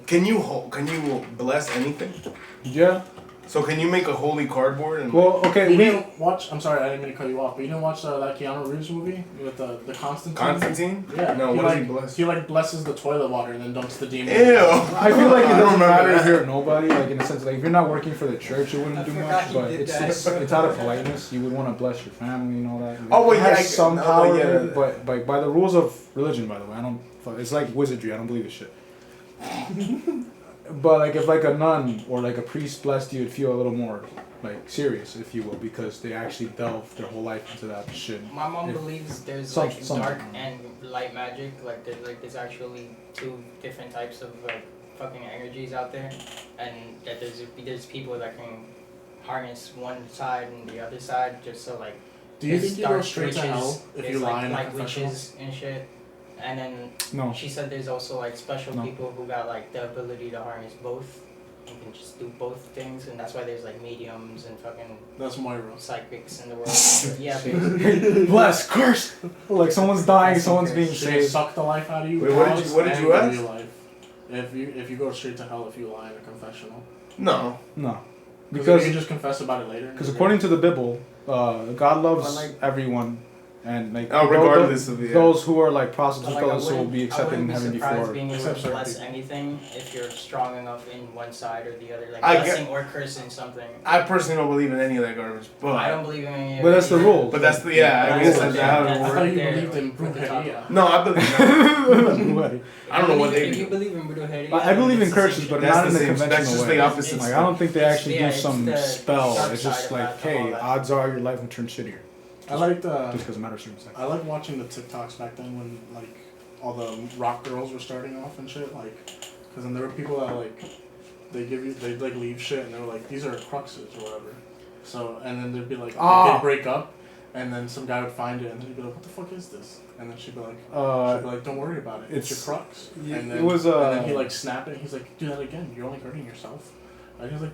Can you bless anything? Yeah. So can you make a holy cardboard? And well, okay. You didn't watch. I'm sorry, I didn't mean to cut you off. But you didn't watch that Keanu Reeves movie with the Constantine. Constantine? Yeah. No. What does he bless? He blesses the toilet water and then dumps the demon. Ew. I feel like it doesn't matter if you're nobody. Like in the sense, like if you're not working for the church, it wouldn't do much. But it's out of politeness. You would want to bless your family and all that. Oh well, yeah. Some power, maybe, but by the rules of religion, by the way, I don't. It's like wizardry. I don't believe in shit. But like if like a nun or like a priest blessed you, it'd feel a little more like serious, if you will, because they actually delve their whole life into that shit. My mom believes there's dark and light magic. Like there's actually two different types of fucking energies out there, and that there's people that can harness one side and the other side just so like. Do you think you go straight to hell if you lie in a confessional? Witches and shit. And then she said there's also like special people who got like the ability to harness both. You can just do both things, and that's why there's like mediums and fucking. That's Moira. Psychics in the world. Yeah, basically. Bless, curse. Like someone's dying, someone's being saved. Suck the life out of you. Wait, what did you ask? If you go straight to hell if you lie in a confessional. No. Because you can just confess about it later. Because according to the Bible, God loves everyone. And like regardless of those who are like prostitutes, those who will be accepted in heaven before. Being able to bless anything if you're strong enough in one side or the other, like blessing or cursing something. I personally don't believe in any of that garbage, but I don't believe in any of it. But that's the rule. But that's the I guess that's how it works. I thought you believed in brujeria. No, I believe I don't know what they do. You believe in brujeria? I believe in curses, but not in the conventional way. That's just the opposite. Like I don't think they actually do some spell. It's just like, hey, odds are your life will turn shittier. I liked just because it matters. I liked watching the TikToks back then when like all the rock girls were starting off and shit. Like, because then there were people that like they like leave shit and they were like, these are cruxes or whatever. So and then they'd be like they break up, and then some guy would find it and he'd be like, what the fuck is this? And then she'd be like don't worry about it. It's your crux. Yeah, and then it was and then he like snap it. He's like, do that again. You're only hurting yourself. And he's like.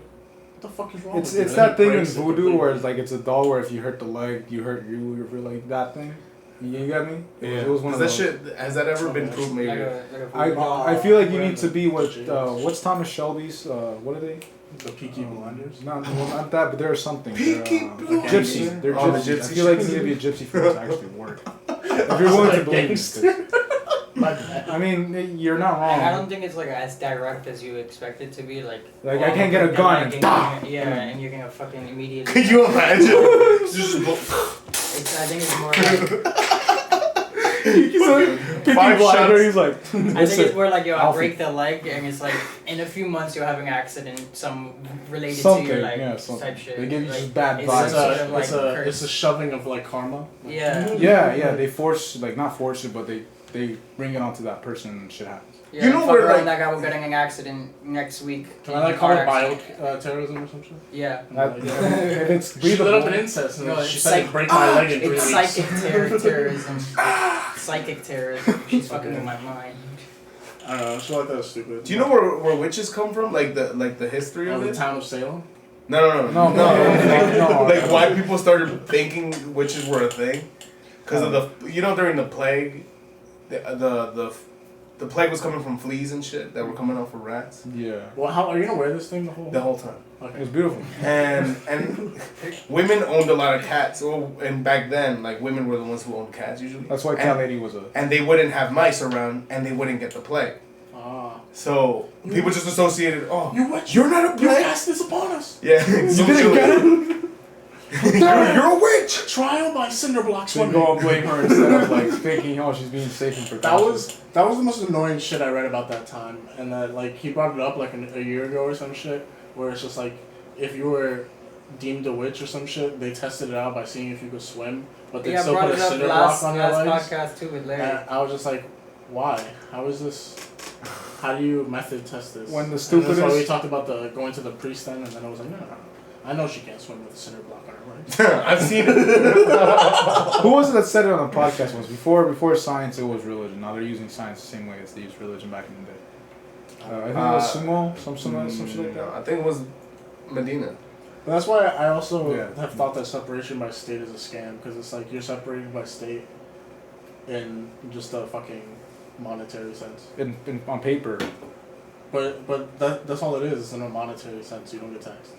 What the fuck is wrong with you? It's that thing in voodoo where it's like it's a doll where if you hurt the leg, you hurt you, like that thing. You got me? Yeah. It was one of those. Shit, has that ever been proved? Maybe. I feel like you need to be what what's Thomas Shelby's what are they? The Peaky Blinders? Not that, but there's something. Peaky Blinders. Gypsy. They're gypsies. I feel like you need to be a gypsy for it to actually work. If you're willing to believe this. I mean, you're not wrong. I don't think it's like as direct as you expect it to be. Like I can't get a gun and and you're gonna fucking immediately. Could you imagine? I think it's more like. He's like. I think it's more like I break the leg and it's like in a few months you'll have an accident, some related to your type shit. They give you like, just bad vibes. It's a shoving of like karma. Yeah. They force not force it, but they bring it onto that person and shit happens. Yeah, you know where like that guy will getting an accident next week. Can I call it bio-terrorism or some shit? Yeah. If it's breathable. She lit up an incest and she said break my leg in 3 weeks. It's psychic terrorism. Psychic terrorism. She's fucking with my mind. I don't know. She like that was stupid. Do you know where witches come from? Like the history of it? The town of Salem? No. Like why people started thinking witches were a thing? Because of the during the plague. The plague was coming from fleas and shit that were coming out from rats. Yeah. Well, how are you gonna wear this thing the whole time? Okay. It was beautiful. And women owned a lot of cats. And back then, like women were the ones who owned cats usually. That's why Cat Lady was And they wouldn't have mice around, and they wouldn't get the plague. So people just associated. Oh, you're not a plague. You cast this upon us. Yeah. You didn't get it. You're a witch! Trial by cinder blocks. So you go and blame her instead of like thinking, she's being safe and protected. That was the most annoying shit I read about that time, and that like he brought it up like a year ago or some shit, where it's just like if you were deemed a witch or some shit, they tested it out by seeing if you could swim, but they still put a cinder block on your legs. Podcast too with Larry. And I was just like, why? How is this? How do you method test this? When the stupidest. That's why we talked about going to the priest then, and then I was like, no. I know she can't swim with a cinder block on her legs. I've seen it. Who was it that said it on the podcast once? Before science, it was religion. Now they're using science the same way as they used religion back in the day. I think it was Sumo, some shit like that. I think it was Medina. But that's why I also have thought that separation by state is a scam, because it's like you're separated by state in just a fucking monetary sense. On paper. But that's all it is. It's in a monetary sense. You don't get taxed.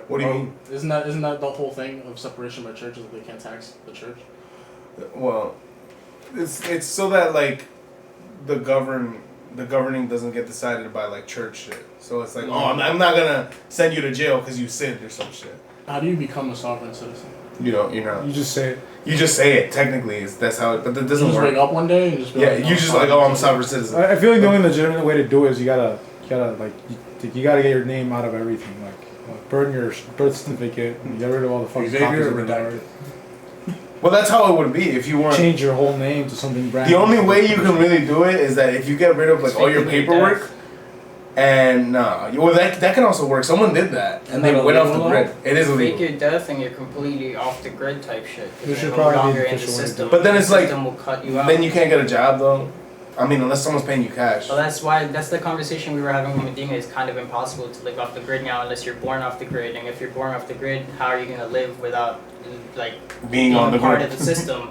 What do you mean? Isn't that the whole thing of separation by churches that they can't tax the church? Well, it's so that like the governing doesn't get decided by like church shit. So it's like, oh, I'm not gonna send you to jail because you sinned or some shit. How do you become a sovereign citizen? You know, you're not. You just say it. You just say it. Technically, that's how. But that doesn't You just work. wake up one day and just be Yeah, like, you just like, oh, I'm sovereign citizen. I feel like the only legitimate way to do it is you gotta like you gotta get your name out of everything. Like burn your birth certificate and get rid of all the fucking copies of it. Well, that's how it would be if you weren't. Change your whole name to something brand. The only way you can really do it is that if you get rid of like all your paperwork. And well, that can also work. Someone did that, and they went off the grid. It is illegal. Fake your death and you're completely off the grid type shit. You should no probably longer be in the official way to do system. it. But then it's like, system will cut you out. then you can't get a job though. I mean, unless someone's paying you cash. Well, that's the conversation we were having with Medina. It's kind of impossible to live off the grid now unless you're born off the grid. And if you're born off the grid, how are you gonna live without like being on the part grid of the system?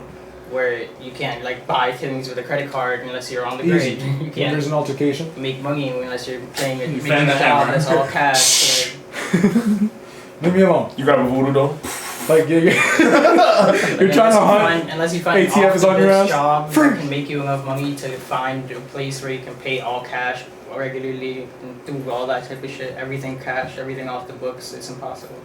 Where you can't like buy things with a credit card unless you're on the Easy. grid. You When can't there's an altercation. make money unless you're playing it. You Making fan the it out. camera. That's all cash. So, Leave me alone. You grab a voodoo doll. Like you're trying to hunt. Unless you find ATF is on your ass. job that can make you enough money to find a place where you can pay all cash regularly and do all that type of shit. Everything cash, everything off the books. It's impossible.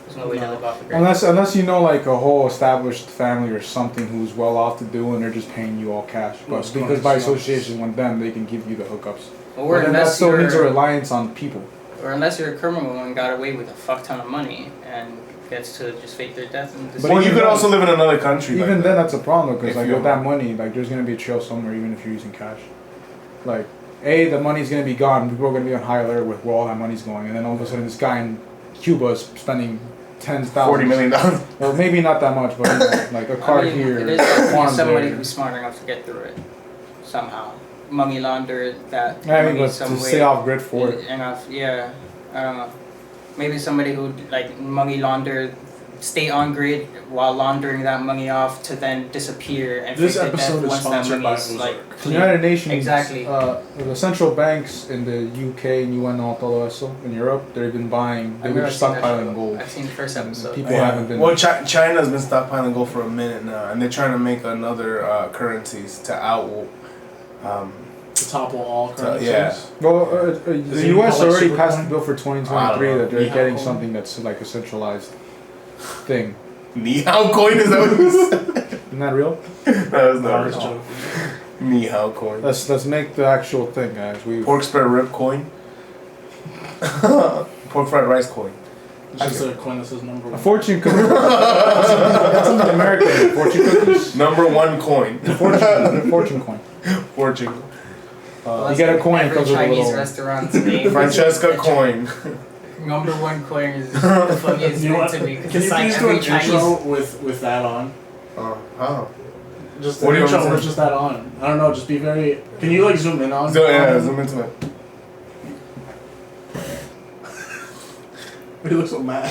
There's no way to live off the grid. Unless you know like a whole established family or something who's well off to do and they're just paying you all cash. But because by association with them, they can give you the hookups. Or but then that still needs a reliance on people. Or unless you're a criminal and got away with a fuck ton of money and gets to just fake their death and Well, you could also live in another country. Even then, that's a problem because If like you- with that money, like there's gonna be a trail somewhere, even if you're using cash. Like, the money's gonna be gone. People are gonna be on high alert with where all that money's going, and then all of a sudden, this guy in Cuba is spending $40 million. Well, maybe not that much, but you know, like a card here, it is farm somebody there. who's smart enough to get through it somehow. Money launder that. I mean, money but some to way stay off grid for it. enough. Yeah, I don't know. Maybe somebody who like money launder, stay on grid while laundering that money off to then disappear and This fake their death episode is once that sponsored by money's Ozark. like The clean. United Nations, Exactly. The central banks in the UK and UN all todo eso in Europe, they've been buying, they've been I've seen that show. stockpiling gold. I've seen the first And episode. people haven't been. Well, China's been stockpiling gold for a minute now, and they're trying to make another currencies to To topple all currencies. yeah. Well, the it U.S. called, like, already Supercoin? passed the bill for 2023 that they're Ni hao getting coin? something that's like a centralized thing. Ni hao coin, is that what you said? Isn't that real? That was I was not real. joking. Ni hao coin. Let's make the actual thing, guys. Pork spare rib coin. Pork fried rice coin. It's just a coin that says number A one. fortune cookie. That's something American. Fortune cookies. Number one coin. Fortune coin. Fortune. Well, You that's get a like coin, it every comes with a Chinese little- restaurant's name. Francesca coin. Number one coin is the funniest You know thing what? to me. 'Cause Can you it's like please do every an Chinese. intro with that on? How? Just What an do you intro want me with to just that on. I don't know. Just be very. Can you like zoom in on? Zoom into it. You look so mad.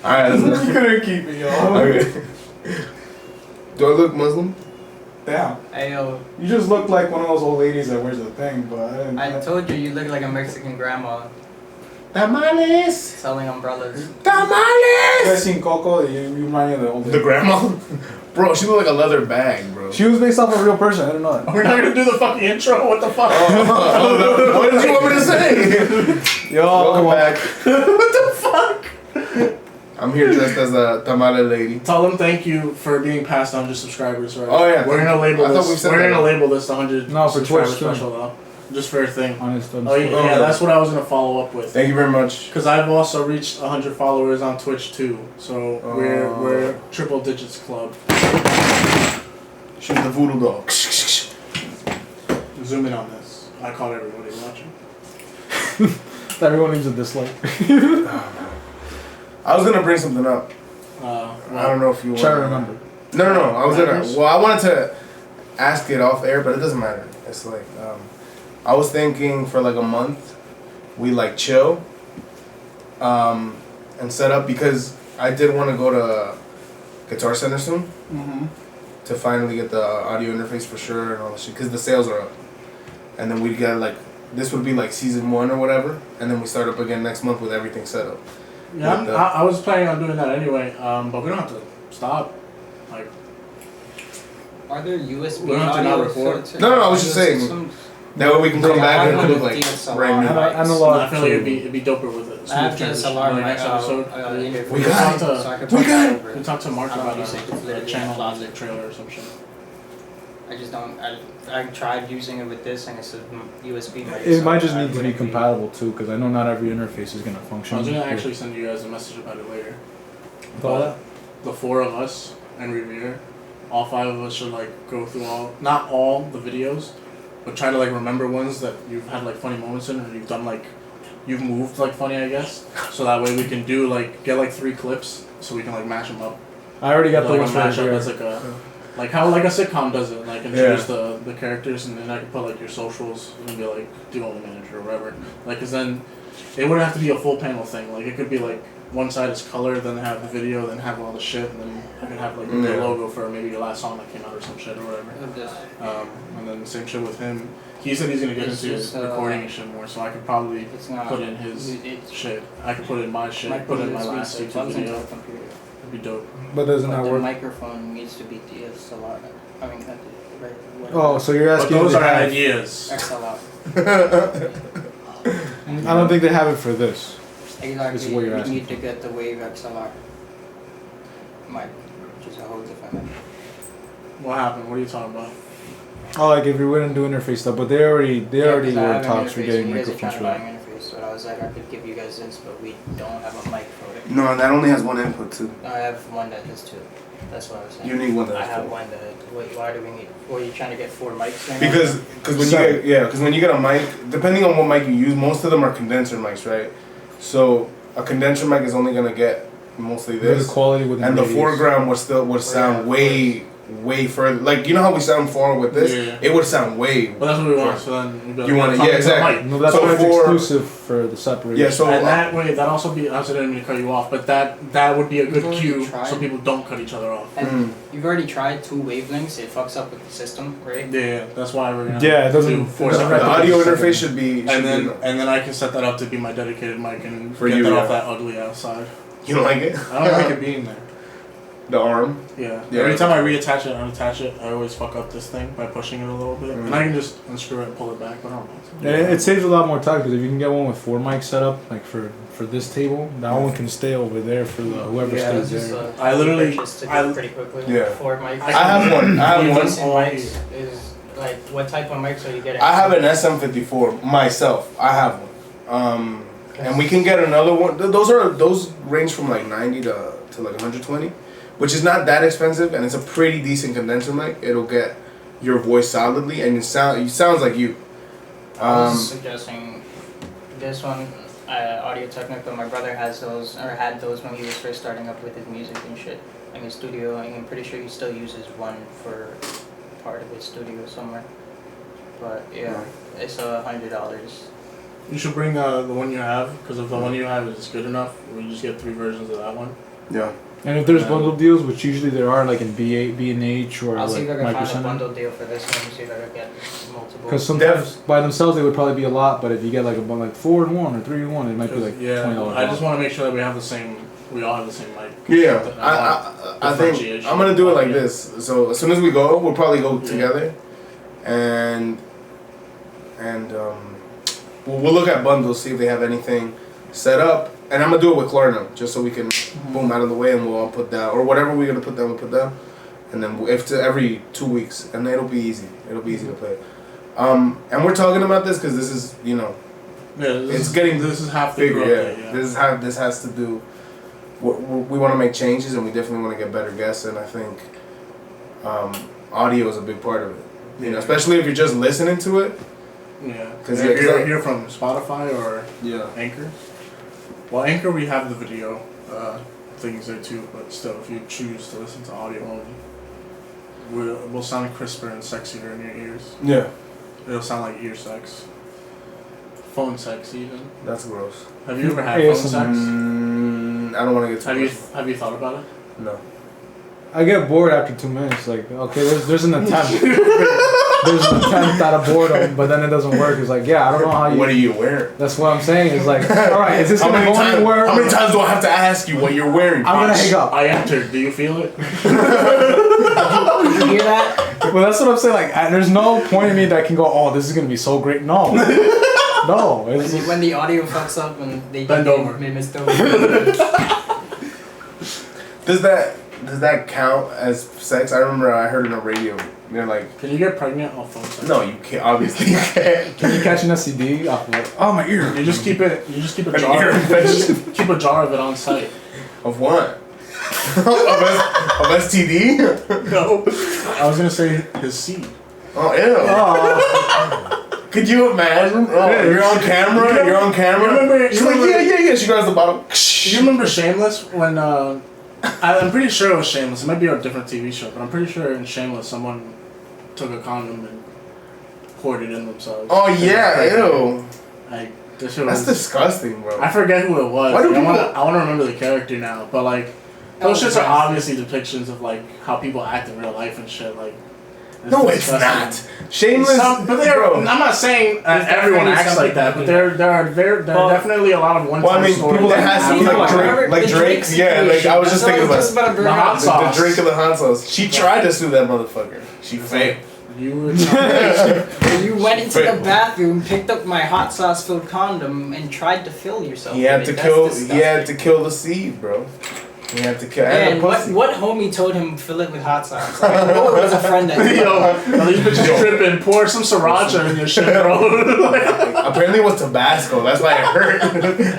Alright, let's You're gonna keep me on. Okay. Do I look Muslim? Damn. I know. You just look like one of those old ladies that wears a thing, but I didn't. I told you you look like a Mexican grandma Tamales! selling umbrellas. You guys Tamales! seen Coco? You remind me of the old The lady. grandma? Bro, she looked like a leather bag, bro. She was based off a real person. I didn't know that. We're not gonna do the fucking intro. What the fuck? What did you want me to say? Yo, Welcome back. What the fuck? I'm here dressed as a tamale lady. Tell them thank you for being past 100 subscribers. Right? Oh, yeah. We're gonna label I thought we this. said We're that. gonna label this the 100 No, for subscriber Twitch, too. special though, just for a thing. Honest. Oh yeah, that's what I was gonna follow up with. Thank you very much. Because I've also reached 100 followers on Twitch too, so we're triple digits club. Shoot the voodoo dog. Zoom in on this. I caught everybody watching. Everyone needs a dislike. I was gonna bring something up. Well, I don't know if you want. Try to remember. No. I was Matters? gonna. Well, I wanted to ask it off air, but it doesn't matter. It's like I was thinking for like a month, we like chill, and set up because I did want to go to Guitar Center soon Mm-hmm. to finally get the audio interface for sure and all that shit because the sales are up. And then we'd get like this would be like season 1 or whatever, and then we start up again next month with everything set up. Yeah, I was planning on doing that anyway, but we don't have to stop. Like, Are there USB We don't have to now audio record. to No, I was just audio saying. systems? That way we can come Yeah, back I and have do one like with DSLR. brand new. Analog. I feel like it'd be doper with it. I have Smooth DSLR transition. my Next episode, interface, We got it. so I could We put got that it. over we it. talked to Mark I'm about using it a literally channel in the logic trailer or some shit. I just don't. I tried using it with this, and it's a USB mic. It so might just I need to be wouldn't compatible too, because I know not every interface is gonna function. I was gonna with- actually send you guys a message about it later. with all that. The 4 of us and Rivier, all 5 of us should like go through not all the videos, but try to like remember ones that you've had like funny moments in, or you've done like, you've moved like funny, I guess. So that way we can do like, get like 3 clips, so we can like mash them up. I already got the like one a for mashup here. as like how like a sitcom does it, like introduce the characters, and then I can put like your socials and be like the only manager or whatever. Like, cause then it wouldn't have to be a full panel thing. Like it could be like one side is color, then have the video, then have all the shit, and then I could have like the logo for maybe your last song that came out or some shit or whatever. And then the same shit with him. He said he's gonna get It's into just, recording and shit more, so I could probably It's not. put in his It's shit. I could put in my shit, put in my last YouTube video. It'd be dope. But doesn't But that the work? microphone needs to be DSLR. I mean, right. Oh, so you're But asking? those to are have- ideas. XLR. I don't think they have it for this. Exactly. This is what you're You asking need to get the Wave XLR mic, which is a whole different mic. What happened? What are you talking about? Oh, like if you wouldn't do interface stuff, but they already Yeah, 'cause I were in have an talks for interface, getting you guys are microphones trying for to buy that. an interface, so I was like, I could give you guys this, but we don't have a mic for it. No, that only has one input too. I have one that does 2. That's what I was saying. You need one that I has have two. one that. Wait, why do we need? Were you trying to get 4 mics? Right now? Because when you get a mic, depending on what mic you use, most of them are condenser mics, right? So a condenser mic is only gonna get mostly The this, quality with and the foreground would sound way further. Like you know how we sound far with this, Yeah. it would sound way. But that's what we want. So then we'd be like, You want it? talk Yeah, to the exactly. mic. No, that's So why it's for- exclusive for the separation. Yeah, so And that way, that also be. I didn't mean to cut you off, but that would be a good You've already cue tried? so people don't cut each other off. And you've already tried 2 wavelengths. It fucks up with the system, right? Yeah, that's why we're gonna. Yeah, it doesn't- do it force doesn't it. the audio interface should be. And then I can set that up to be my dedicated mic and For get you, that yeah. off that ugly outside. you don't like it? I don't like it being there. The arm. Yeah. Yeah. Every time I reattach it and unattach it, I always fuck up this thing by pushing it a little bit. And I can just unscrew it and pull it back, but I don't know. And it saves a lot more time because if you can get one with 4 mics set up, like for this table, that one can stay over there for the whoever Yeah, stays Just, there. I literally- purchased to do I- it pretty quickly. Yeah. 4 mics. I have one. I have one. Decent mics is like what type of mics are you getting? I have an SM54 myself. I have one. And we can get another one. Those range from like 90 to like 120, which is not that expensive, and it's a pretty decent condenser mic. It'll get your voice solidly, and it sounds like you. I was suggesting this one, Audio Technica. My brother has those, or had those when he was first starting up with his music and shit in his studio. And I'm pretty sure he still uses one for part of his studio somewhere. But yeah, it's $100. You should bring the one you have, because if the one you have is good enough, we just get 3 versions of that one. Yeah. And if there's Yeah. bundle deals, which usually there are, like in B&H or I'll see like if I can Micro find a Center. bundle deal for this one. See if I can get multiple. Because sometimes by themselves they would probably be a lot, but if you get like a bundle like 4 in 1 or 3 in 1, it might be like $20. I just want to make sure that we have the same. We all have the same mic. Yeah. I think Differentiation. I'm gonna do it like this. So as soon as we go, we'll probably go together, and we'll look at bundles, see if they have anything set up. And I'm gonna do it with Klarna, just so we can boom out of the way, and we'll all put down, or whatever we're gonna put down, we'll put down. And then if to every 2 weeks, and it'll be easy. It'll be easy to play. And we're talking about this because this is, Yeah, it's getting this is half the bigger. growth, Yeah. This has to do. We want to make changes, and we definitely want to get better guests. And I think audio is a big part of it. You know, especially if you're just listening to it. Yeah. 'Cause If yeah, you're from Spotify or Anchor. Well, Anchor we have the video things there too, but still, if you choose to listen to audio only, we'll sound crisper and sexier in your ears. Yeah. It'll sound like ear sex. Phone sex even. That's gross. Have you ever had phone ASMR. sex? I don't want to get too Have you personal. have you thought about it? No. I get bored after 2 minutes. Like, okay, there's an attempt. There's an attempt out of boredom, but then it doesn't work. It's like, yeah, I don't know how you. What are you wearing? That's what I'm saying. It's like, all right, is this gonna go anywhere? How many times do I have to ask you what you're wearing? I'm gonna hang up. I entered. Do you feel it? Did you hear that? Well, that's what I'm saying. Like, there's no point in me that can go, oh, this is gonna be so great. No, no. When the audio fucks up and they Bend over. They missed over. Does that count as sex? I remember I heard on the radio. They're like, can you get pregnant off phone sex? No, you can't. Obviously, you can't. Can you catch an STD off of oh my ear? You just keep a jar. Keep a jar of it on site. Of what? of STD? No. I was gonna say his seed. Oh ew. Oh. Could you imagine? Oh, you're on camera. You're on camera. She's like, yeah. She grabs the bottle. You remember Shameless when? I'm pretty sure it was Shameless. It might be a different TV show, but I'm pretty sure in Shameless someone took a condom and poured it in themselves. Oh yeah, ew. That's disgusting, bro. I forget who it was. Why do I want to remember the character now, but like those shits are obviously depictions of like how people act in real life and shit. Like, no, it's not. Shameless, but I'm not saying everyone acts like that, but there are definitely a lot of one-time stories. People that has like Drake. Yeah, like I was just thinking about the hot sauce. The Drake of the hot sauce. She tried to sue that motherfucker. She failed. You went into the bathroom, picked up my hot sauce filled condom, and tried to fill yourself. He had to kill the seed, bro. You have to kill. And what homie told him fill it with hot sauce? Like, I know it was a friend that. Yo, these bitches tripping. Pour some sriracha in your shit, bro. Apparently, it was Tabasco. That's why it hurt.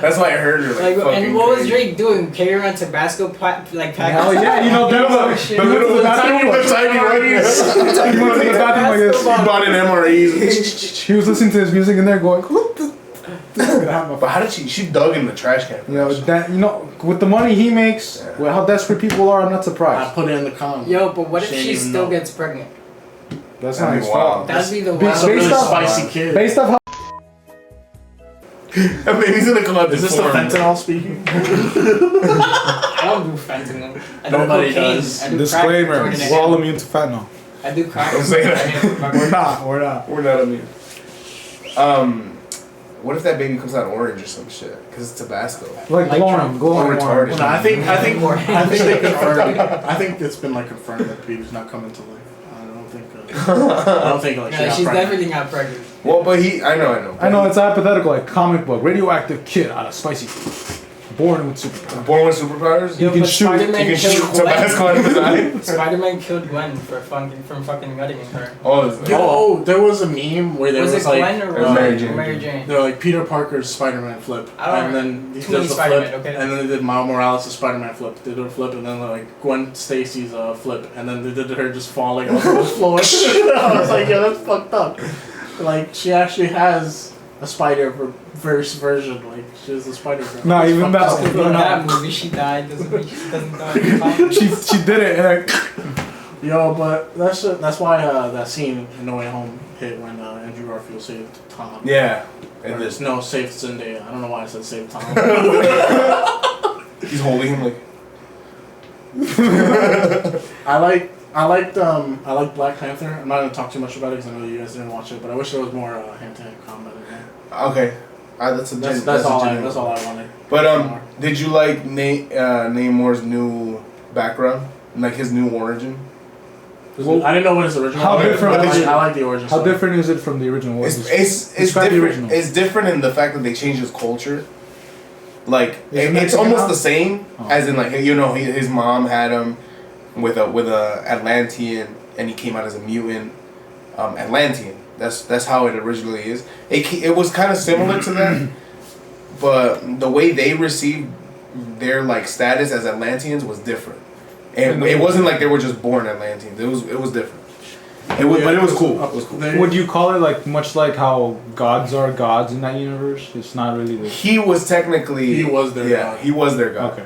That's why it hurt her. Like and what was Drake doing? Carrying around Tabasco packets? Hell yeah, you know, the tiny one. He went to the bathroom like this. He bought an MRE. He was listening to his music and they're going. But how did she dug in the trash can? With the money he makes, with how desperate people are, I'm not surprised. I put it in the condom. Yo, but what if she still gets pregnant? That's not his fault. That'd be the based off spicy kid. Based off how. That baby's in the club. Is this the fentanyl speaking? I don't do fentanyl. Nobody does. Disclaimer: we're all immune to fentanyl. I do crack. Don't say that. We're not immune. What if that baby comes out orange or some shit? Because it's Tabasco. Like glowing retarded. No, I think they confirmed it. I think it's been like confirmed that the baby's not coming to life. I don't think like she's definitely not pregnant. Well, but I know. It's hypothetical, like comic book, radioactive kid out of spicy. Born with superpowers. Yo, you can shoot Tabasco out of his eye. Spider-Man killed Gwen from fucking nutting in her. There was a meme where there was like Gwen or Mary Jane? They're like Peter Parker's Spider-Man flip, and then he does the flip, and then they did Miles Morales' Spider-Man flip. They did a flip, and then like Gwen Stacy's flip, and then they did her just falling off the floor. I was like, yeah, that's fucked up. Like she actually has a Spider-Verse version, like she was a Spider-Girl. No, even that. In that movie, she died. Doesn't mean she doesn't die. She did it. Yo, but that's why that scene in No Way Home hit when Andrew Garfield saved Tom. Yeah, and there's no saved Zendaya. I don't know why I said saved Tom. He's holding him like. I liked Black Panther. I'm not gonna talk too much about it because I know you guys didn't watch it, but I wish there was more hand-to-hand combat in there. Okay, that's all I wanted. But did you like Namor's new background, like his new origin? Well, I didn't know what his original. How different? I like the origin. How different is it from the original? It's different. It's different in the fact that they changed his culture. Like it's almost the same as in like his mom had him with a Atlantean and he came out as a mutant Atlantean. That's how it originally is. It was kind of similar to that, but the way they received their like status as Atlanteans was different. And it wasn't like they were just born Atlanteans. It was different. But it was cool. It was cool. Would you call it like much like how gods are gods in that universe? It's not really. He was their god. Yeah, he was their god. Okay.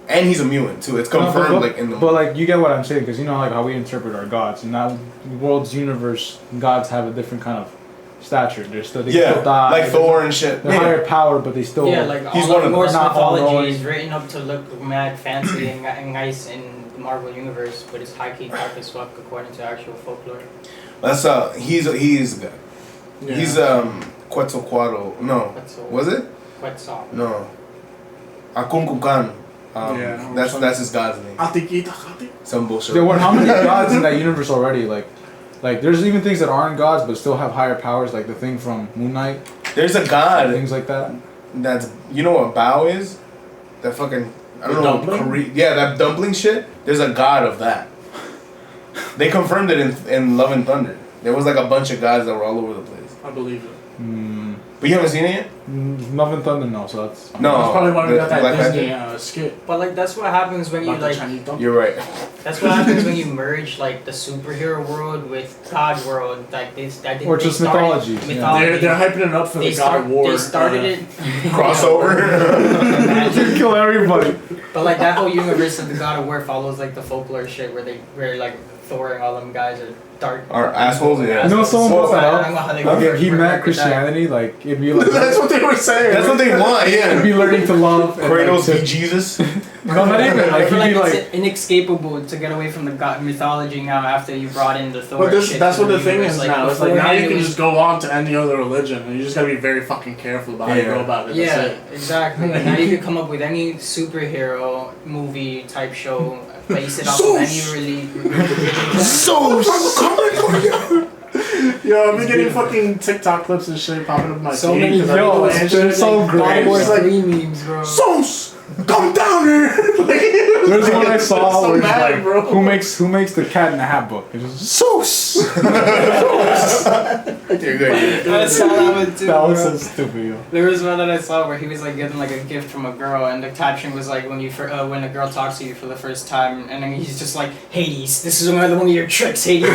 And he's a mutant too. It's confirmed in the. But like you get what I'm saying, because like how we interpret our gods in that world's universe, gods have a different kind of stature. They still die. Like Thor and shit. They're higher power, but they still. Yeah, like he's all one of Norse mythology is written up to look mad fancy and nice and Marvel universe, but it's high key dark as fuck according to actual folklore. That's he's a guy. Yeah. He's Quetzalcoatl. No, was it? Quetzal. No, Akunkukan. Yeah, that's his god's name. Some bullshit. There were how many gods in that universe already? Like there's even things that aren't gods but still have higher powers, like the thing from Moon Knight. There's a god. Things like that. That's, you know what Bao is? That fucking, I don't know. Yeah, that dumpling shit. There's a god of that. They confirmed it in Love and Thunder. There was like a bunch of gods that were all over the place. I believe it. But you haven't seen it yet? Love and Thunder, no. So that's no. That's probably why we got that Black Disney skit. But like that's what happens when you like. You're right. That's what happens when you merge like the superhero world with God world, like this. Or just mythology. Mythology. They're hyping it up for the God of War. They started it crossover. You kill everybody. But like that whole universe of the God of War follows like the folklore shit where like Thor and all them guys are dark. Are assholes, yeah. You know, someone brought that I don't know how they up. If he met Christianity, like it'd be like that's what they were saying. That's what they want, yeah. It'd be learning to love. Kratos like, be Jesus. No, not even. Like I feel he'd like be it's inescapable to get away from the God mythology now after you brought in the Thor. But shit that's to what the thing universe. is now. It's like now beforehand you can it was- just go on to any other religion, and you just gotta be very fucking careful about how you go about it. Yeah, That's it. exactly. Like now you can come up with any superhero movie type show, base it off of any religion. Yo, I've been getting fucking TikTok clips and shit popping up in my So feed, many 'cause I don't yo, know it's and been shit. so Like, great. God War's like, memes, bro. Sauce, come down here. There's one I saw so where it's mad, like, bro. who makes the Cat in the Hat book? It's just Sauce. You're good. I saw that one too. that was bro. so stupid, yo. There was one that I saw where he was like getting like a gift from a girl, and the caption was like when a girl talks to you for the first time, and then he's just like, Hades, this is another one of your tricks, Hades.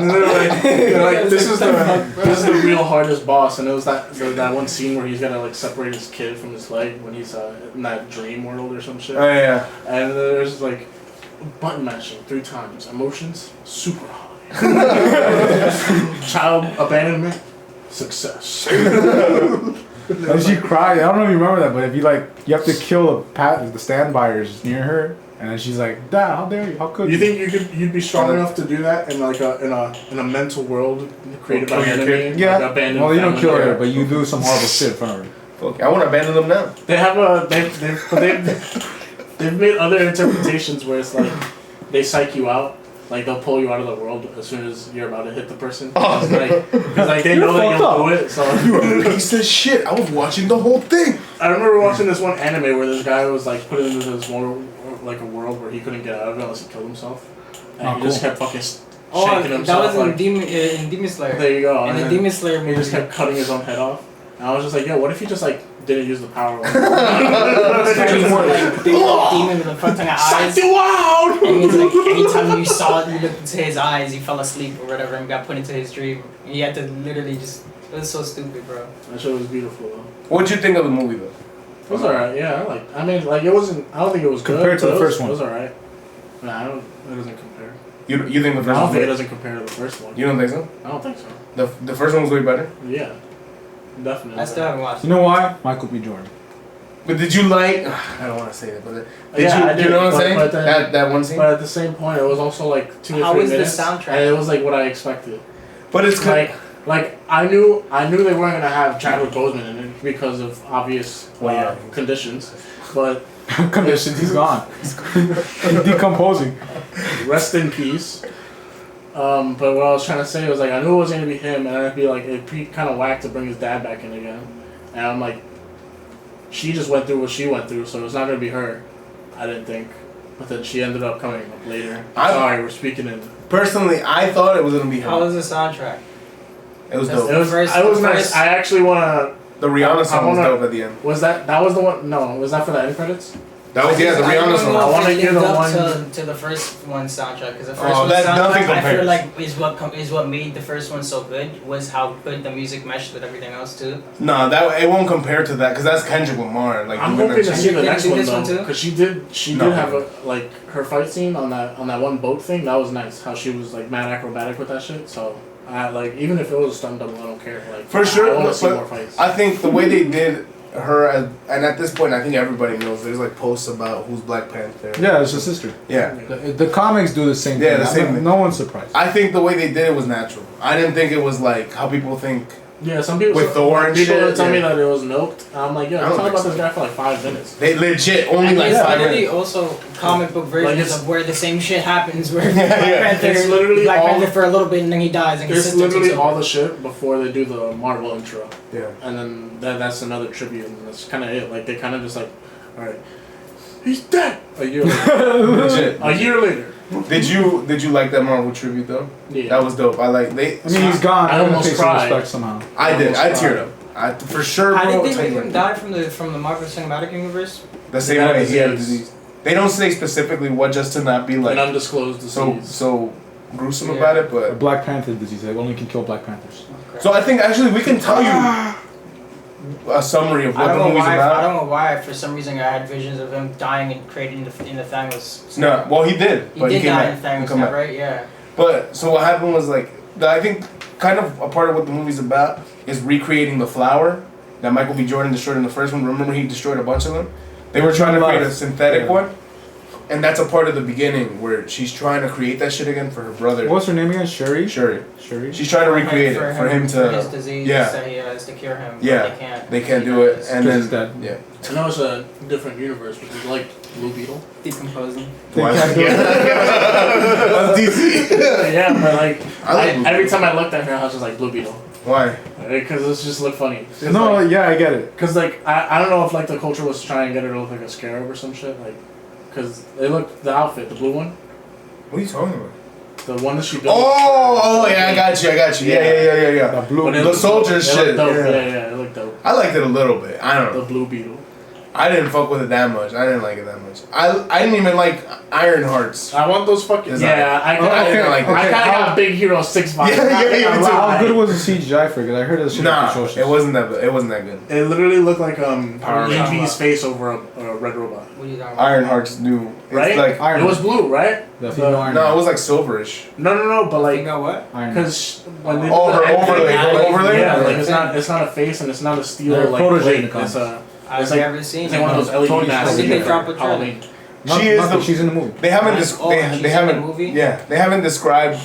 They're like, this is the real hardest boss, and it was that one scene where he's gotta like separate his kid from his leg when he's in that dream world or some shit. Oh yeah. And there's like button mashing 3 times, emotions super high, child abandonment, success. And she cried. I don't know if you remember that, but if you have to kill the standbyers near her, and then she's like, "Dad, how dare you? How could you?" You think you'd be strong enough to do that in like in a mental world created by an enemy? Yeah. Like abandoned Well, you don't family? kill her, but you do some horrible shit in front of her. Okay, I want to abandon them now. They have they've made other interpretations where it's like they psych you out, like they'll pull you out of the world as soon as you're about to hit the person. Oh. Because like they know that you'll do it. So You're a piece of shit. I was watching the whole thing. I remember watching this one anime where this guy was like put into this world, like a world where he couldn't get out of it unless he killed himself, and he just kept fucking shaking that himself. was in Demon Slayer. There you go. In the And Demon Slayer he movie. just kept cutting his own head off. And I was just like, yo, what if he just like didn't use the power? He's more like big demon with a fuck ton of eyes. Wow! And he's like, anytime you saw it, you looked into his eyes, you fell asleep or whatever, and got put into his dream. And you had to literally just. It was so stupid, bro. That show was beautiful though. What'd you think of the movie though? It was alright, yeah. I mean, it wasn't. I don't think it was Compared good, to the but first one. It was alright. Nah, it doesn't compare. You think the I first don't one? think it doesn't compare to the first one. You don't think so? I don't think so. The first one was way better. Yeah, definitely. I still haven't watched You know why? Michael B. Jordan. But did you like? I don't want to say that, but Yeah, I you did, know what I'm but- saying? but then- that one scene. But at the same point, it was also like 2 or 3 How was the minutes. soundtrack? And it was like what I expected. But it's Like I knew they weren't gonna have Chadwick Boseman in it because of obvious conditions, but Conditions. He's gone. He's decomposing. rest in peace. But what I was trying to say was like I knew it was gonna be him, and it'd be like it'd be kind of whack to bring his dad back in again, and I'm like, she just went through what she went through, so it's not gonna be her. I didn't think, but then she ended up coming up later. Sorry, we're speaking in. Personally, I thought it was gonna be How him. was the soundtrack? It was That's dope. It was. First- I was the nice. first- I actually wanna. The Rihanna song was wanna- dope at the end. Was that was the one? No, was that for the end credits? That was the Rihanna song. I wanna hear the one- to the first one soundtrack because the first Oh, one that- nothing soundtrack I feel compares. like is what made the first one so good was how good the music meshed with everything else too. No, that it won't compare to that because that's Kendrick Lamar. Like I'm doing hoping that to shit. see the Did you next do one this one though, too? because she did No. have her fight scene on that one boat thing. That was nice. How she was like mad acrobatic with that shit. So I like even if it was a stunt double, I don't care. Like For sure, I want to see but more fights. I think the way they did and at this point, I think everybody knows there's like posts about who's Black Panther. Yeah, it's a sister. Yeah. The comics do the same thing. Yeah, the same thing. No one's surprised. I think the way they did it was natural. I didn't think it was like how people think. Yeah, some people with Thor and people shit, tell me that it was milked. I'm like, yeah, I don't talk about think this guy for like 5 minutes. They legit only And like it's 5 literally minutes. also comic book versions of where the same shit happens, where Yeah, Black yeah. Panther, It's literally Black all- Panther for a little bit and then he dies and his It's sister literally takes all over. the shit before they do the Marvel intro. Yeah. And then that's another tribute, and that's kind of it. Like, they kind of just like, alright, he's dead! A year later. Legit. A year later. Did you like that Marvel tribute though? Yeah. That was dope. I like I mean, he's gone. I I'm gonna almost pay some cried. respect somehow. I did. I almost teared up. For sure, How bro. did they I'll make tell him you. die from the Marvel Cinematic Universe? The same Yeah, way he had a disease. disease. They don't say specifically what, just to not be An like undisclosed disease. so gruesome Yeah. about it. A But Black Panther disease. They only can kill Black Panthers. so I think actually we can tell you a summary of I what don't the know movie's why. I about. don't know why. For some reason, I had visions of him dying and creating in the Thanos. No, well he did, He but did he came die back. in He Thanos, come now, back. right? Yeah. But so what happened was like I think kind of a part of what the movie's about is recreating the flower that Michael B. Jordan destroyed in the first one. Remember he destroyed a bunch of them. They were trying to create a synthetic one, and that's a part of the beginning where she's trying to create that shit again for her brother. What's her name again? Shuri? Shuri. Shuri? She's trying to recreate it for him for to. his disease yeah. that he has to cure him. Yeah. But They can't do it, and Because then he's dead. yeah. I know it's a different universe, but you like Blue Beetle? decomposing. Why? can't do it. That's DC. Yeah, but like, I like Blue every Beetle. time I looked at her, I was just like, Blue Beetle. Why? Because it just looked funny. No, yeah, I get it. Because, like, I don't know if, like, the culture was trying to get her to look like a scarab or some shit. Like, because they looked, the outfit, the blue one, What are you talking about? the one that she built. Oh, yeah, I got you. Yeah. The blue. But it The looked soldier dope. It shit, looked dope. yeah. Yeah, it looked dope. I liked it a little bit. I don't The know. Blue Beetle. I didn't fuck with it that much. I didn't like it that much. I didn't even like Iron Hearts. I want those fucking. Is Yeah, that- I didn't like I that. kind of got Big Hero 6 vibes. Yeah, you too. How good was the CGI for it? 'Cause I heard that shit was Nah, atrocious. it wasn't that. It wasn't that good. It literally looked like Power EV's face over a red robot. What are you talking about? Iron Hearts new. It's Right? like Iron It was blue, right? The female Iron no, it Man. was like silverish. No, but You like, know what? Iron Man. because when they Oh, her overlay. Her overlay. Yeah, like Yeah. it's not a face and it's not a steel They're like protege in plate. the It's a I've It's like- never seen it's it. like one of those LED Tony's masks. I think they for drop a trailer. Halloween. She is the- She's in the movie. They haven't. She's They in haven't. the movie? Yeah, they haven't described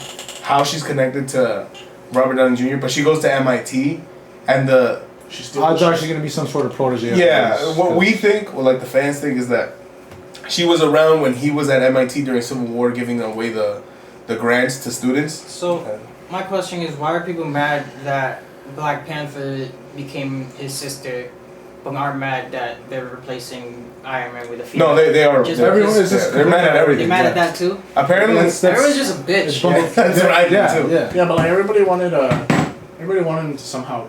how she's connected to Robert Downey Jr. But she goes to MIT, and the She's still. Odds are she's gonna be some sort of protege. of yeah, his, what 'cause- we think, or like the fans think, is that she was around when he was at MIT during Civil War, giving away the grants to students. So my question is, why are people mad that Black Panther became his sister, but aren't mad that they're replacing Iron Man with a female? No, they are. Just They're, everyone is just they're mad at everything. They're mad at that too. Apparently, That's- Everyone's just a it's bitch. both- That's what I do yeah, too. Yeah. Yeah, but like everybody wanted him to somehow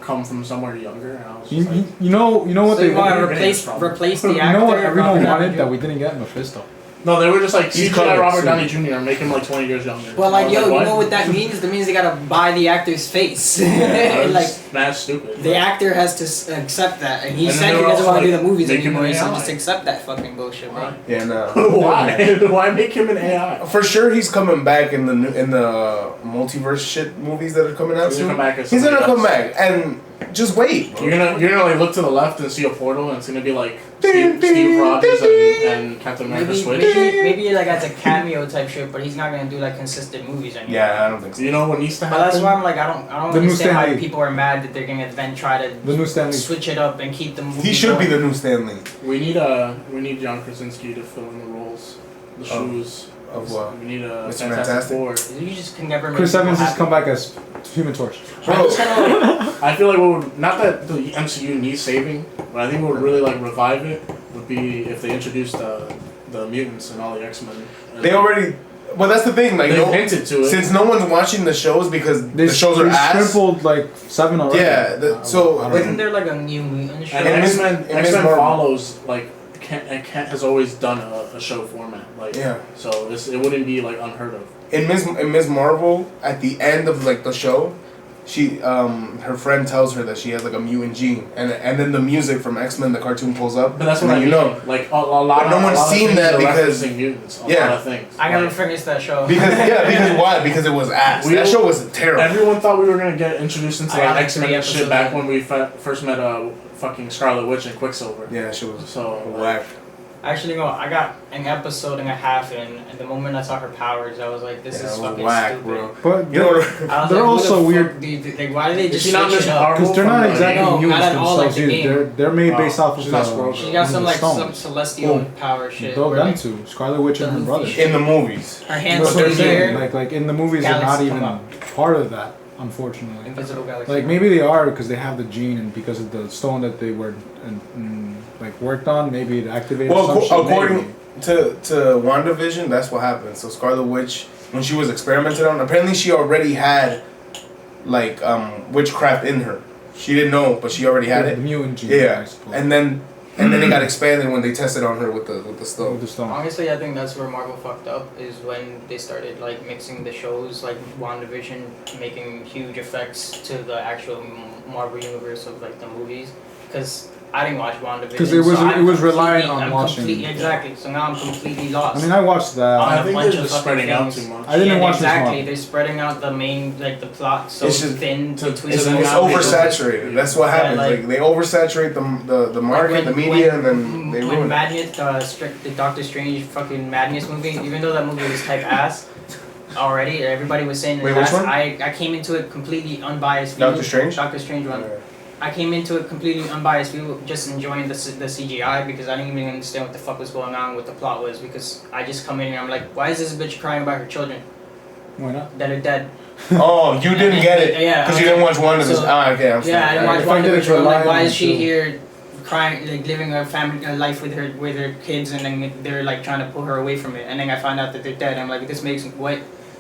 come from somewhere younger, and I was just like, You know what So they you want to where you're replace getting it replace the You actor? know what everyone Robert Downey wanted Jr.? that we didn't get? Mephisto. no, they were just like He's CGI covered, Robert too. Downey Jr. and make him like 20 years younger. But I like, was yo, you know what that means? That means they gotta buy the actor's face. Yeah, like, that's stupid. the actor has to accept that, and he And said then he they're doesn't also, want to do like, the movies make him anymore. an So AI. just accept that fucking bullshit, bro. Yeah, no. Why? Why make him an AI? For sure, he's coming back in the multiverse shit movies that are coming out He's gonna soon. come back as He's gonna somebody come else. back, and just wait. You're gonna like look to the left and see a portal, and it's gonna be like Ding, Steve ding, Rogers ding, and Captain America Maybe, switch. maybe like as a cameo type shit, but he's not gonna do like consistent movies anymore. Yeah, I don't think so. You know what needs to But happen? that's why I'm like, I don't The new understand why Stan Lee. people are mad that they're gonna then try The to new Stanley. switch it up and keep the movie. He should be going. the new Stanley. we need John Krasinski to fill in the roles, the Of- shoes. Of what? We need a Mr. Fantastic Fantastic? Four. You just can never make Chris people Evans has happy. come back as Human Torch. I just kinda like, I feel like what would, not that the MCU needs saving, but I think what would really like revive it would be if they introduced the mutants and all the X-Men. They already. Well, that's the thing. Like, They no, hinted to it. since no one's watching the shows because the shows are they ass. tripled like 7 already. Yeah, so, I don't like, Isn't there like a new mutant show? And And Miss- X-Men, and Miss X-Men Marvel. follows like Kent has always done a show format, like Yeah. so it wouldn't be like unheard of. in Miss Marvel, at the end of like the show, she her friend tells her that she has like a mutant gene, and then the music from X-Men the cartoon pulls up. But that's and what I then mean. you know. Like a lot. But no of, one's a lot of seen things that are because- referencing mutants. A Yeah. lot of things. I never Like, finished that show. Because why? Because it was ass. We- That show was terrible. everyone thought we were gonna get introduced into I got like like X-Men 3 and shit episodes back in. when we first met fucking Scarlet Witch and Quicksilver. Yeah, she was So whack. Actually, no, I got an episode and a half in, and the moment I saw her powers, I was like, this is fucking whack, stupid. bro. But You know, I was they're like, who also the fuck weird. Like, why did they Is just she not switch Miss it up? Marvel? because they're not from the- exactly No, mutants not at all like themselves the either. game. They're made based off of she's not Squirrel. She got some like stone. some celestial power shit. They'll where, them like, two, Scarlet Witch and her the brother. Luffy in the movies. her hands That's what I'm are saying. there. Like in the movies, they're not Galaxy even come part of that, unfortunately. Invisible Galaxy. Like maybe they are because they have the gene and because of the stone that they were like worked on. Maybe it activated. Well, some shit, according maybe. to WandaVision, that's what happened. So Scarlet Witch, when she was experimented on, apparently she already had like witchcraft in her. She didn't know, but she already had the it. mutant gene. Yeah, I suppose. and then it got expanded when they tested on her with the With stone. the stone. Honestly, I think that's where Marvel fucked up, is when they started like mixing the shows, like WandaVision, making huge effects to the actual Marvel universe of like the movies. Because I didn't watch WandaVision. 'Cause it was- so it was relying on watching. Exactly. So now I'm completely lost. I mean, I watched that. I a think bunch they're of just spreading fucking out things. too much. I didn't watch this exactly. one. They're spreading out the main like the plot so It's just- thin to- between It's, the it's now oversaturated. That's what Yeah, happens. like- Like they oversaturate the market, the media, and then they when ruin it. Madness, the Doctor Strange fucking Madness movie, even though that movie was type ass already, everybody was saying Wait, that which one? I came into it completely unbiased. Doctor Strange? Doctor Strange one. I came into it completely unbiased view, just enjoying the CGI because I didn't even understand what the fuck was going on, what the plot was, because I just come in and I'm like, why is this bitch crying about her children Why not? that are dead? Oh, you didn't get it Yeah, because you didn't watch one of this. so- Okay, I'm sorry. Yeah, I didn't watch If I did it, WandaVision. I'm like, rely why on is she it, too. here crying, like living a family a life with her kids, and then they're like trying to pull her away from it, and then I find out that they're dead. I'm like, this makes what?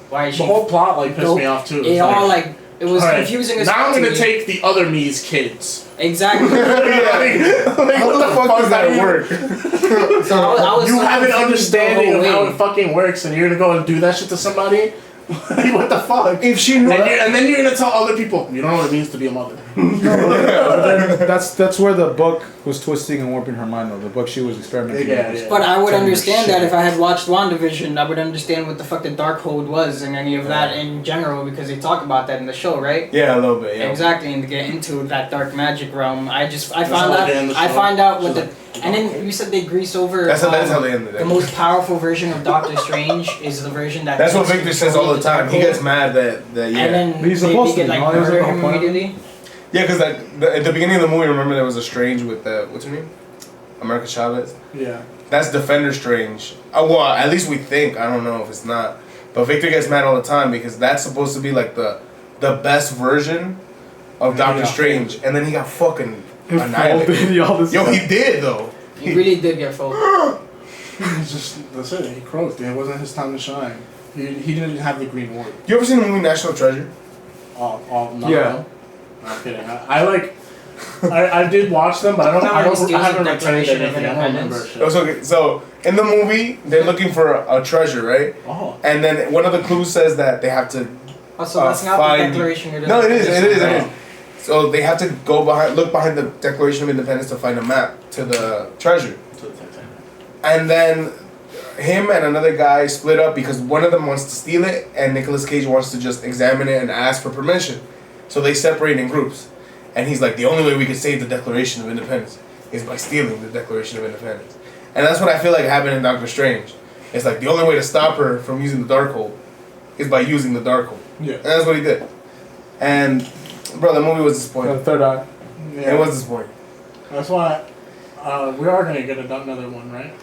Why is she? The whole plot like pissed Nope. me off too. It all like it was alright, confusing as now fuck I'm to gonna me. take the other me's kids. Exactly. Like, How what the fuck does that do you- work? I was You so have an confused understanding the of whole how way. it fucking works, and you're gonna go and do that shit to somebody? Like, what the fuck? If she knew, And then you're gonna tell other people you don't know what it means to be a mother. That's where the book was twisting and warping her mind. Though the book she was experimenting Yeah, with. yeah. But I would Telling her understand that shit. if I had watched WandaVision, I would understand what the fuck the Darkhold was and any of that in general because they talk about that in the show, right? yeah, a little bit. Yeah. Exactly, and to get into that dark magic realm, I That's found how out. they end the I show. find out what She's the. And then you said they grease over. That's how they ended it. The most powerful version of Doctor Strange is the version that. That's what takes Victor says control all of the time. He Darkhold. gets mad that yeah. And then But he's they supposed get to, like no? He doesn't murder know him point of it. immediately. Yeah, because at the beginning of the movie, remember there was a Strange with what's her name? America Chavez. Yeah. That's Defender Strange. Well, at least we think. I don't know if it's not. But Victor gets mad all the time because that's supposed to be like the best version of Doctor Yeah. Strange, and then he got fucking annihilated. All this Yo, stuff. he did though. He really did get folded. It's just, that's it. He croaked. It wasn't his time to shine. He didn't have the green word. You ever seen the movie National Treasure? No. Yeah. I'm kidding. I did watch them, but I haven't retained Declaration of anything. I don't remember Independence. shit. It was okay. So in the movie, they're looking for a treasure, right? Oh. And then one of the clues says that they have to. Also, that's not fine. the Declaration of No, it is. Independence. It is. So they have to look behind the Declaration of Independence to find a map to the treasure. And then him and another guy split up because one of them wants to steal it and Nicolas Cage wants to just examine it and ask for permission. So they separate in groups. And he's like, the only way we can save the Declaration of Independence is by stealing the Declaration of Independence. And that's what I feel like happened in Doctor Strange. It's like the only way to stop her from using the Darkhold is by using the Darkhold. Yeah. And that's what he did. And, bro, the movie was disappointing. The third eye. Yeah. It was disappointing. That's why we are gonna get another one, right?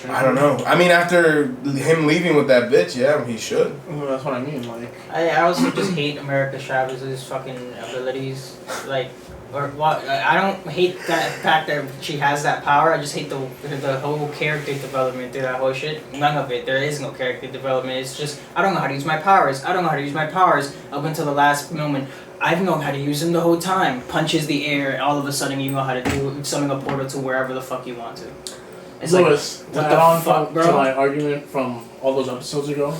I don't know. I mean, after him leaving with that bitch, yeah, he should. Well, that's what I mean. Like, I also just hate America Chavez's fucking abilities. Like, or what? I don't hate that fact that she has that power. I just hate the whole character development through that whole shit. None of it. There is no character development. It's just I don't know how to use my powers. I don't know how to use my powers up until the last moment. I've known how to use them the whole time. Punches the air. All of a sudden, you know how to do summon a portal to wherever the fuck you want to. It's Lewis, like, to what add the on fuck, to bro? my argument from all those episodes ago,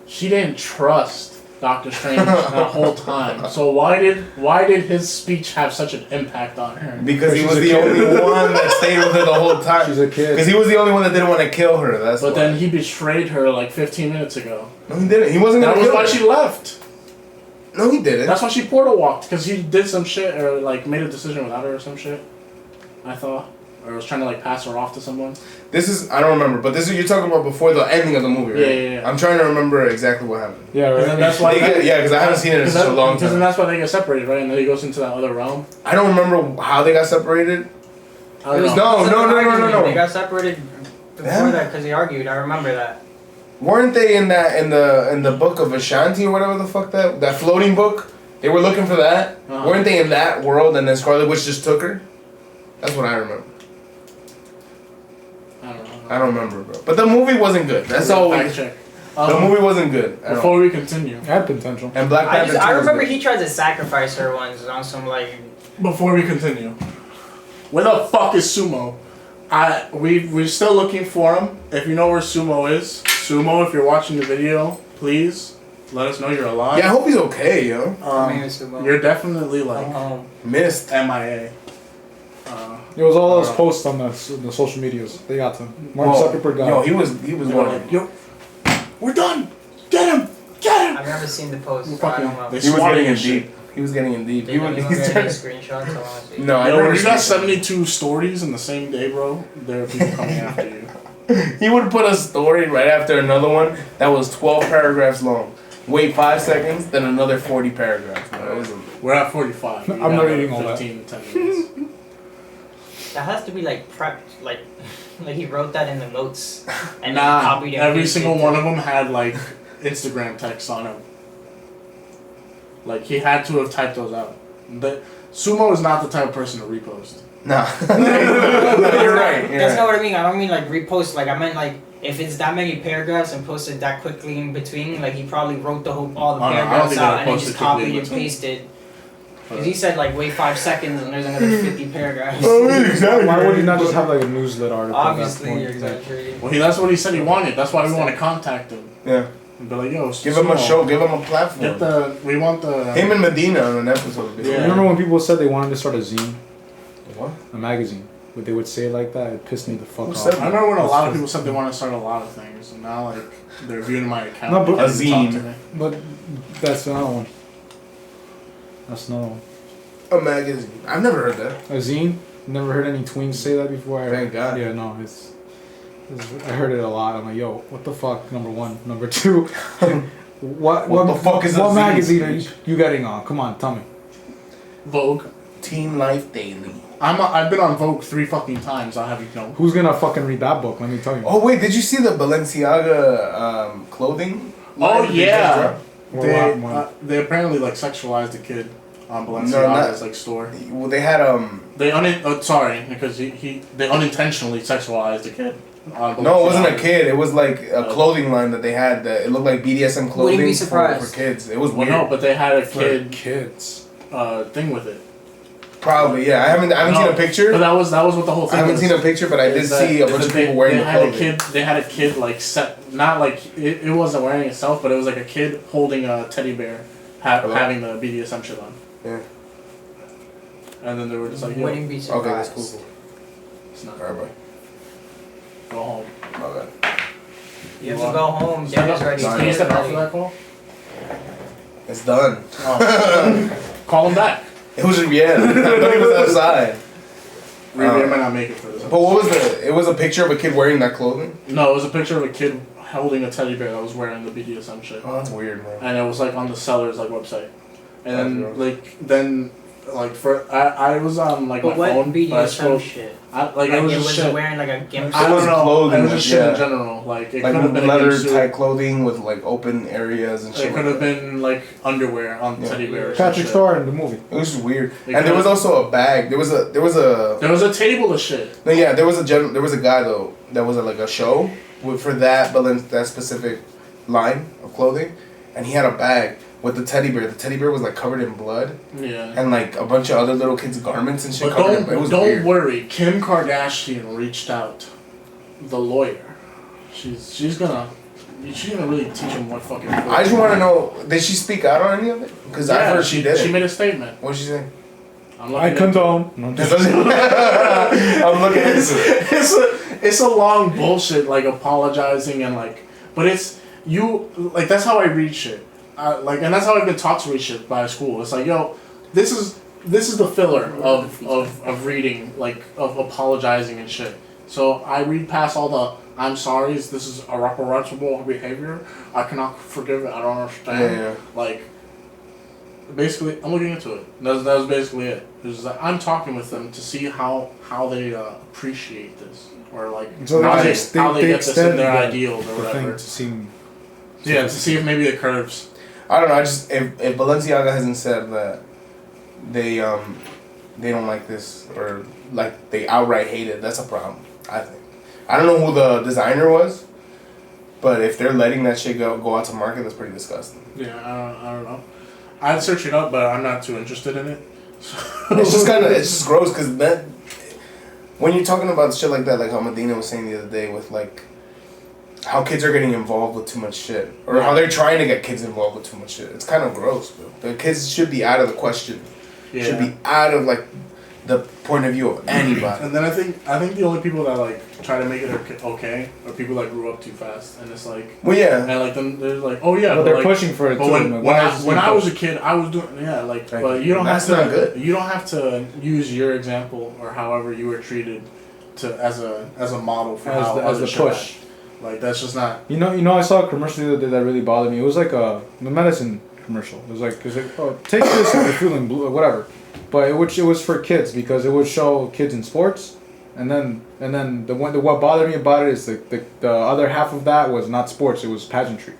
she didn't trust Doctor Strange the whole time. So why did his speech have such an impact on her? Because he She's was a the kid. only one that stayed with her the whole time. She's a kid. Because he was the only one that didn't want to kill her. That's But why. then he betrayed her like 15 minutes ago. No, he didn't. He wasn't That gonna was kill why her. she left. No, he didn't. That's why she portal walked, because he did some shit or like made a decision without her or some shit. I thought. Or was trying to like pass her off to someone. This is I don't remember, but this is you're talking about before the ending of the movie, right? Yeah. I'm trying to remember exactly what happened. Yeah, right. And that's why. Because I haven't seen it in such a long Because then time. that's why they get separated, right? And then he goes into that other realm. I don't remember how they got separated. I don't know. No. They got separated before that because they argued. I remember that. Weren't they in the book of Ashanti or whatever the fuck that floating book? They were looking for that. Uh-huh. Weren't they in that world and then Scarlet Witch just took her? That's what I remember. I don't remember, bro. But the movie wasn't good. That's all. Fact check. The movie wasn't good. Before we continue. It had potential. And Black Panther. I remember he tried to sacrifice her once on some like. Before we continue, where the fuck is Sumo? We're still looking for him. If you know where Sumo is, Sumo, if you're watching the video, please let us know you're alive. Yeah, I hope he's okay, yo. You're definitely like Missed. MIA. It was all those posts on the social medias. They got to Mark Zuckerberg got. Yo, he was going. Like, yo, we're done. Get him. I've never seen the post. So I don't know. He was getting in deep. He was getting in deep. He's getting screenshots. I want to see. No, I Yo, never. when you got 72 stories in the same day, bro, there are people coming after you. He would put a story right after another one that was 12 paragraphs long. Wait 5 seconds, then another 40 paragraphs. We're at 45. I'm not reading all that. 10 minutes. That has to be like prepped, like he wrote that in the notes and Nah, then copied it. every single one of them had like Instagram text on him. Like he had to have typed those out. But Sumo is not the type of person to repost. Nah. You're right. That's not what I mean. I don't mean like repost. Like I meant like if it's that many paragraphs and posted that quickly in between, like he probably wrote all the paragraphs out and he just copied and pasted. Because he said like wait 5 seconds and there's another 50 paragraphs. Exactly. Why would you not just have like a newsletter article? Obviously, you're exaggerating. Well, that's what he said he wanted. That's why we want to contact him. Yeah. And be like, yo, Give him a show. Give him a platform. We want the. Him and Medina on an episode. Yeah. Remember when people said they wanted to start a zine, What? a magazine? But they would say it like that. It pissed me the fuck off. said I remember when a lot of people said they want to start a lot of things, and now like they're viewing my account. No, but they a can't even talk zine. to me. But that's another one. That's another one. A magazine. I've never heard that. A zine? Never heard any tweens say that before. Thank God. Yeah, no, it's I heard it a lot. I'm like, yo, what the fuck? Number one. Number two, what the fuck is a what zine? magazine are you getting on? Come on, tell me. Vogue. Teen Life Daily. I've been on Vogue 3 fucking times. I have you know. Who's gonna fucking read that book? Let me tell you. Oh wait, did you see the Balenciaga clothing? Oh line? yeah. Well, They apparently like sexualized a kid on No, Balenciaga's like store. Well, they had They because they unintentionally sexualized a kid. On No, it wasn't a Balenciaga. kid. It was like a clothing line that they had that it looked like BDSM clothing Wouldn't be for surprised. kids. It was Well, weird. no, but they had a for kid kids. thing with it. Probably, yeah. I haven't seen a picture. But that was what the whole thing. I haven't was. seen a picture, but I did Is that- see a is bunch that of people wearing the clothing. They had a kid like set, not like it wasn't wearing itself, but it was like a kid holding a teddy bear, having the BDSM shit on. Yeah. And then they were just like, yo, Wouldn't be surprised. Okay, that's cool. it's not. Alright, bye. Go home. My bad. You have to go home. Dinner's ready. Can you step out for Dinner's that call? It's done. Oh. Call him back. It was Rivier. I thought he was outside. Rivier might not make it for this. But what was it was a picture of a kid wearing that clothing? No, it was a picture of a kid holding a teddy bear that was wearing the BDSM shit. Oh, that's weird, man. And it was like on the seller's like website. And That's then I was on like But my phone. what but I BDSM scrolled. shit? Like it was just shit. wearing like a gimp. I It don't was know. clothing, It was just shit yeah. in general. Like it Like could have been a leather gimp suit. type clothing with like open areas and shit. It could have been like underwear on Yeah. teddy bear. or some Patrick shit. Star in the movie. It was just weird. It And there was could've- also a bag. There was a There was a table of shit. no, yeah, there was a guy though that was at like a show for that that specific line of clothing, and he had a bag with the teddy bear. The teddy bear was like covered in blood Yeah. and like a bunch of other little kids' garments and shit But covered in. It was don't weird. worry. Kim Kardashian reached out. The lawyer. She's gonna really teach him what fucking. I just want to know, did she speak out on any of it? Because I heard she did. She made a statement. What did she say? I'm I looking condone. No, I'm looking into it. it's a long bullshit like apologizing and like, but it's you like that's how I read shit. And that's how I've been taught to read shit by school. It's like, yo, this is this is the filler of reading, like, of apologizing and shit. So I read past all the I'm sorry's, this is a reprehensible behavior, I cannot forgive it, I don't understand. Yeah. Like, basically, I'm looking into it. That was basically it. It was like, I'm talking with them to see how they appreciate this. Or, like, so how they get this in their the, ideals or whatever. To seem, to see if maybe it curves. I don't know. I just if Balenciaga hasn't said that they don't like this or like they outright hate it, that's a problem. I think. I don't know who the designer was, but if they're letting that shit go out to market, that's pretty disgusting. Yeah, I don't know. I'd search it up, but I'm not too interested in it. It's just gross because that when you're talking about shit like that, like how Medina was saying the other day with like how kids are getting involved with too much shit, or how they're trying to get kids involved with too much shit. It's kind of gross, bro. The kids should be out of the question. Yeah. Should be out of like the point of view of anybody. And then I think the only people that like try to make it okay are people that grew up too fast, and it's like and like them they're like they're like, pushing for it. But too. when I was a kid, I was doing but you don't that's have to not good. You don't have to use your example or however you were treated as a model for as the push. Like that's just not. You know, I saw a commercial the other day that really bothered me. It was like a medicine commercial. It was like, oh, take this if you're feeling blue or whatever. But it was for kids because it would show kids in sports, and then what bothered me about it is the other half of that was not sports. It was pageantry.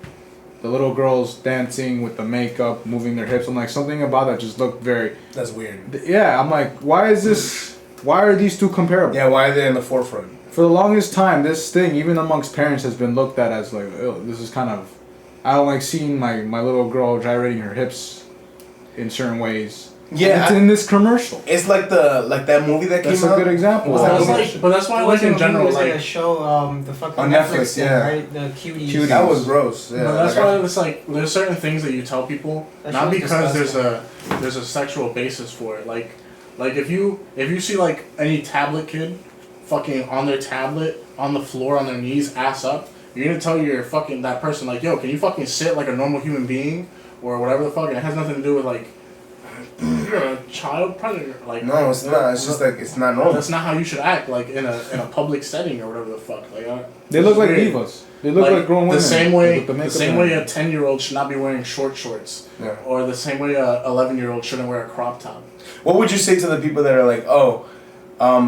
The little girls dancing with the makeup, moving their hips. I'm like, something about that just looked very. That's weird. Yeah, I'm like, why are these two comparable? Yeah, why are they in the forefront? For the longest time, this thing, even amongst parents, has been looked at as like, oh, this is kind of. I don't like seeing my little girl gyrating her hips in certain ways. Yeah, it's in this commercial. It's like that movie that came out. That's a good example. But that's why, like in general, like a show, the fucking on Netflix, thing, right? The cuties. That was gross. Yeah, but that's why it's like there's certain things that you tell people not because there's a sexual basis for it. Like if you see like any tablet kid, fucking on their tablet on the floor on their knees, ass up, you're gonna tell your fucking that person like, yo, can you fucking sit like a normal human being or whatever the fuck? And it has nothing to do with like. You're a child predator. Like no, it's not. It's just like it's not normal. That's not how you should act. Like in a public setting or whatever the fuck. Like they look like divas. They look like grown women. The same way a 10-year-old should not be wearing short shorts. Yeah. Or the same way a 11-year-old shouldn't wear a crop top. What would you say to the people that are like,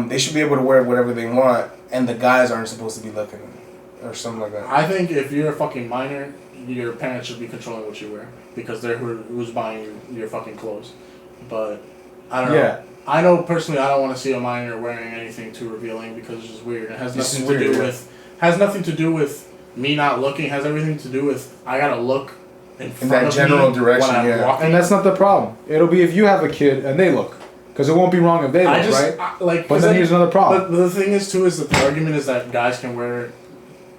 they should be able to wear whatever they want, and the guys aren't supposed to be looking, or something like that? I think if you're a fucking minor, your parents should be controlling what you wear because they're who's buying your fucking clothes. But I don't know. I know personally I don't want to see a minor wearing anything too revealing because it's just weird. It has nothing to do with me not looking. It has everything to do with I gotta look in front that of general me direction. when I'm walking. And that's not the problem. It'll be if you have a kid and they look. Because it won't be wrong if they look, right? But then here's another problem. But the thing is too is that the argument is that guys can wear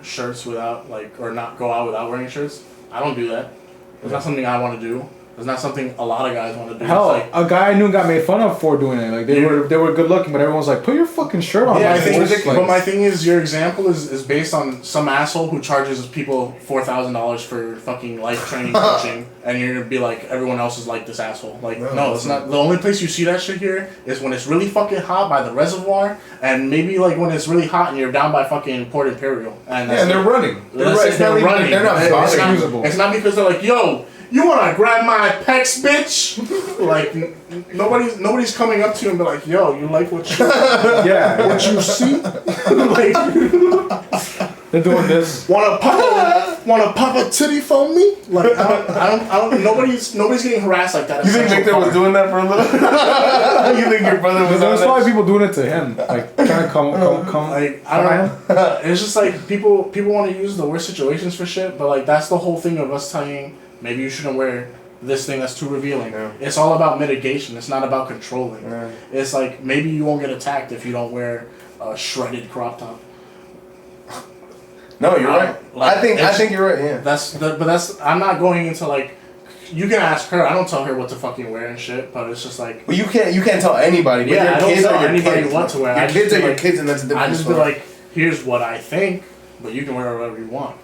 shirts without or not go out without wearing shirts. I don't do that. It's not something I want to do. It's not something a lot of guys want to do. Hell, a guy I knew got made fun of for doing it. Like they were good looking, but everyone's like, put your fucking shirt on. Yeah, but my thing is, your example is based on some asshole who charges people $4,000 for fucking life training coaching, and you're gonna be like, everyone else is like this asshole. Like, no, it's not. The only place you see that shit here is when it's really fucking hot by the reservoir, and maybe like when it's really hot and you're down by fucking Port Imperial. And they're running. They're running. They're not excusable. It's not because they're like, yo. You wanna grab my pecs, bitch? Like nobody's coming up to you and be like, "Yo, you like what you what you see?" Like they're doing this. Wanna pop a titty for me? Like I don't. Nobody's getting harassed like that. You think Victor was doing that for a little? You think your brother was? There's probably people doing it to him, like trying to come. Like I don't know. It's just like people want to use the worst situations for shit, but like that's the whole thing of us telling. Maybe you shouldn't wear this thing that's too revealing. Yeah. It's all about mitigation. It's not about controlling. Yeah. It's like maybe you won't get attacked if you don't wear a shredded crop top. No, you're right. Like, I think you're right. Yeah. I'm not going into like. You can ask her. I don't tell her what to fucking wear and shit. But it's just like. Well, you can't tell anybody. But yeah, your kids I don't tell are your anybody kids. what to wear. Your kids are your kids, and that's a different. I just be like, here's what I think, but you can wear whatever you want.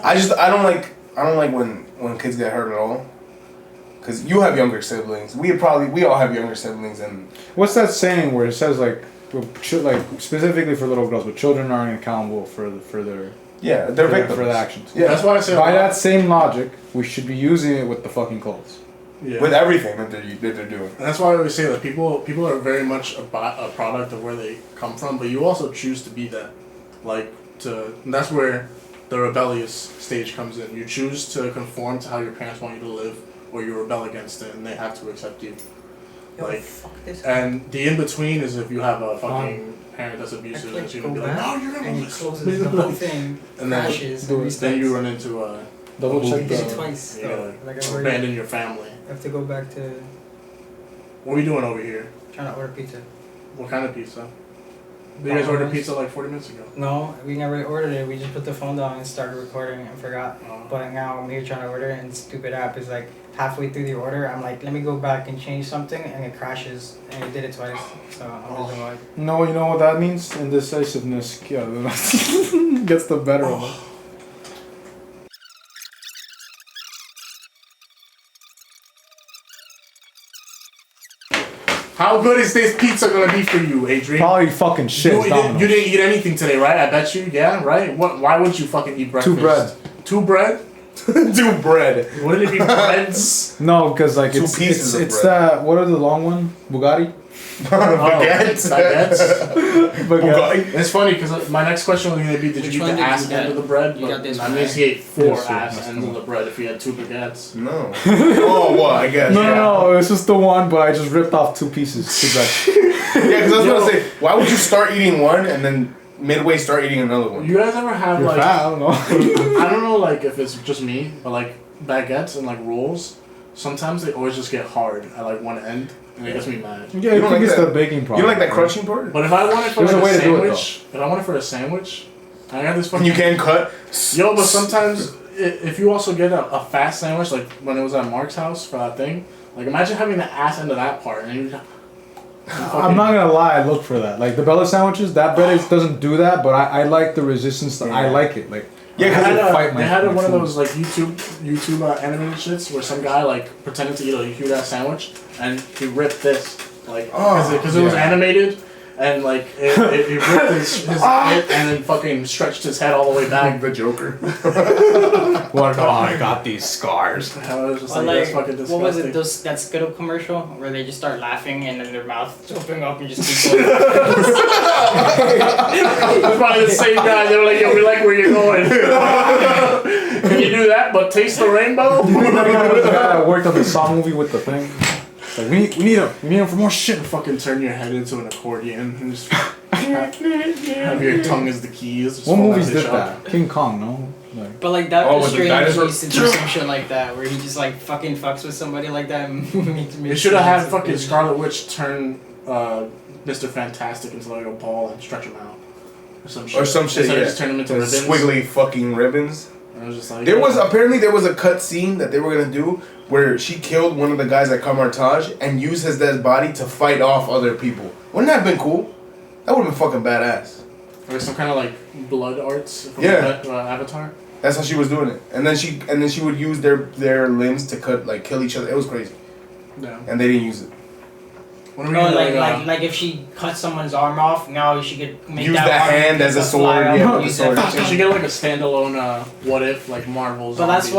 I don't like when kids get hurt at all. because you have younger siblings. We all have younger siblings, and what's that saying where it says like specifically for little girls, but children aren't accountable for their victims for the actions. Yeah, that's why I say by that same logic, we should be using it with the fucking clothes. Yeah. With everything that they're doing. And that's why I always say that people are very much a product of where they come from, but you also choose to be that. And that's where the rebellious stage comes in. You choose to conform to how your parents want you to live, or you rebel against it, and they have to accept you. And the in between is if you have a fucking parent that's abusive, and you're gonna be like, no, you're gonna lose. The whole thing and crashes. then you run into double check did it twice. Abandon your family. I have to go back to. What are we doing over here? Trying to order pizza. What kind of pizza? You guys ordered pizza like 40 minutes ago. No, we never ordered it. We just put the phone down and started recording and forgot. But now I'm here trying to order it, and stupid app is like halfway through the order. I'm like, let me go back and change something, and it crashes, and it did it twice. So I'm just like. No, you know what that means? Indecisiveness gets the better of it. How good is this pizza gonna be for you, Adrian? Probably fucking shit. You didn't eat anything today, right? I bet you, yeah, right? Why would you fucking eat breakfast? 2 bread. 2 bread? 2 bread. Wouldn't it be breads? No, because like 2 pieces of it's bread. that. What are the long one? Bugatti. Baguettes. Baguette. It's funny because my next question was gonna be, did you eat the ass end of the bread? You got this I one, mean, he ate 4 Yes, ass ends of the bread if he had 2 baguettes. No. Oh, well, I guess. No, it's just the one, but I just ripped off 2 pieces. 2 bread. Yeah, because I was gonna say, why would you start eating one and then midway start eating another one? You guys ever have You're like fat, I don't know. I don't know like if it's just me, but like baguettes and like rolls, sometimes they always just get hard at like one end, and it gets me mad. Yeah, you think it's the baking part. You don't like that crunching part? But if I want it for There's a like way a to do it, sandwich, if I want it for a sandwich, I got this fucking. You can cut. Yo, but sometimes if you also get a fast sandwich, like when it was at Mark's house for that thing, like imagine having the ass end of that part, and you. I'm not gonna lie, I look for that. Like the Bella sandwiches, that bread doesn't do that, but I like the resistance. I like it. Like Yeah, because they had one of those like YouTube animated shits where some guy like pretended to eat a huge ass sandwich and he ripped this like because it was animated and like it ripped his hit and then fucking stretched his head all the way back. The Joker. What? Oh, I got these scars. I was just Like, that's fucking disgusting. what was it? That Skittle commercial where they just start laughing and then their mouth opening up and just keep going. It's probably the same guy. They were like, "Yo, we like where you're going." Can you do that? But taste the rainbow. You think that guy was the guy that worked on the Saw movie with the thing? Like we need him. We need him for more shit. Fucking turn your head into an accordion and just have your tongue as the keys. What movies did that? King Kong, no? Like, But like that Oh, was with the strange. dinosaur? He used to do some shit like that where he just like fucking fucks with somebody like that. And They should have had fucking Scarlet Witch turn Mr. Fantastic into like a ball and stretch him out. Or some shit. Instead of just turn him into ribbons. Squiggly fucking ribbons. And I was just like, Apparently there was a cut scene that they were gonna do where she killed one of the guys at Camartage and used his dead body to fight off other people. Wouldn't that have been cool? That would have been fucking badass. Or some kind of like blood arts from Avatar. That's how she was doing it. And then she would use their limbs to kill each other. It was crazy. Yeah. And they didn't use it. What are we No, doing, like if she cut someone's arm off, now she could make Use that that arm hand as a fly sword, out, yeah, use the sword. that So she get like a standalone what if like Marvel zombies.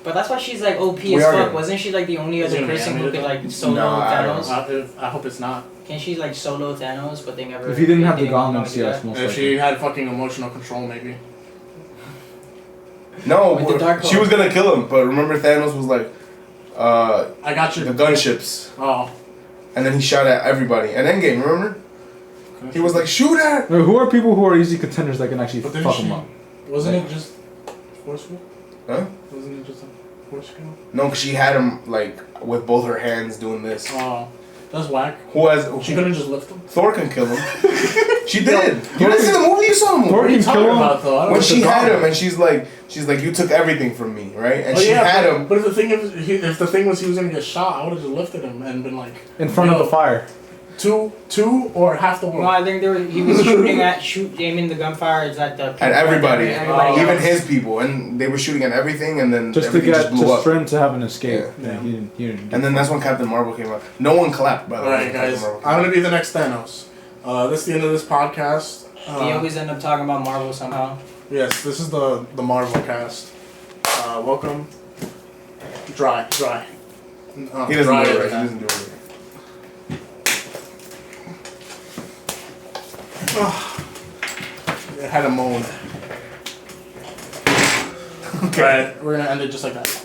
But that's why she's like OP We as are fuck. gonna- Wasn't she like the only Is it other gonna be person who animated? could like solo No, I don't Thanos? I hope it's not. Can she like solo Thanos? But they never. if you didn't have they the didn't gauntlets, do yes, that? most If likely. she had fucking emotional control, maybe. No, With the dark she was gonna kill him, but remember Thanos was like, I got you. the gunships. Oh. And then he shot at everybody. And Endgame, remember? He was like, shoot at! Wait, who are people who are easy contenders that can actually But fuck didn't them up? Wasn't it just forceful? Huh? Wasn't it just a force kill? No, because she had him, with both her hands doing this. Oh. That's whack. She couldn't just lift him? Thor can kill him. She did. You didn't see the movie? You saw the movie. Thor What are you can talking kill him. about, though? I don't When know. she had him and she's like, you took everything from me, right? And she had him. But if the thing was he was gonna get shot, I would have just lifted him and been like, In front of yo. the fire. Two or half the world? No, I think he was aiming the gunfire at the people, At everybody, everybody even else. his people, and they were shooting at everything, and then Just to everything get just blew up. for him to have an escape. Yeah. He didn't get And then that's when Captain Marvel came out. No one clapped, by the way. Alright, guys. I'm gonna be the next Thanos. This is the end of this podcast. We always end up talking about Marvel somehow. Yes, this is the Marvel cast. Welcome. Dry. He doesn't dry do it right. He right now. doesn't do it right. It had a moan. Okay. Alright, we're gonna end it just like that.